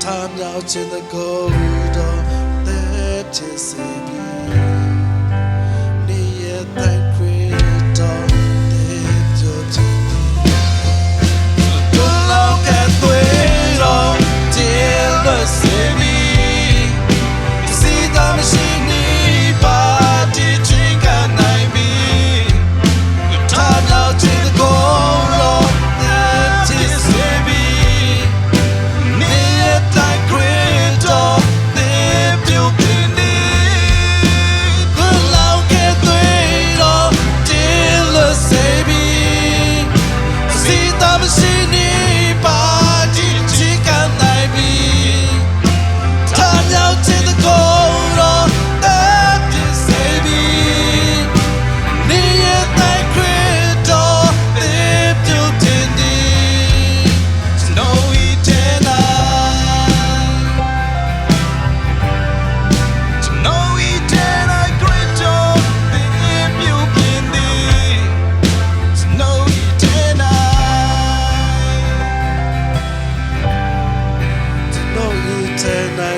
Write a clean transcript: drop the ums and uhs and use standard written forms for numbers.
ထားမြောက်ခြင်းတကိုယ်တော်သက်ဖြစ်စေပြီနေရတဲ့ခရစ်တော်သက်ကြွခြင်းတို့လောကသွေးတော်တင်လို့စေပြီစီသာမရှိနေပါတီချင်းကနိုင်ပြီထားမြောက်ခြင်းတကိုယ်တော်သက်ဖြစ်စေပြီနေရတဲ့ခရစ်တော်သက်ကြွခြင်းတို့လောကသွေးတော်တင်လို့စေပြီစီသာမရှိနေပါတီချင်းကနိုင်ပြီထားမြောက်ခြင်းတကိုယ်တော်သက်ဖြစ်စေပြီနေရတဲ့ခရစ်တော်သက်ကြွခြင်းNo eternal No eternal great joyသက်ကြွခြင်းNo eternal No eternal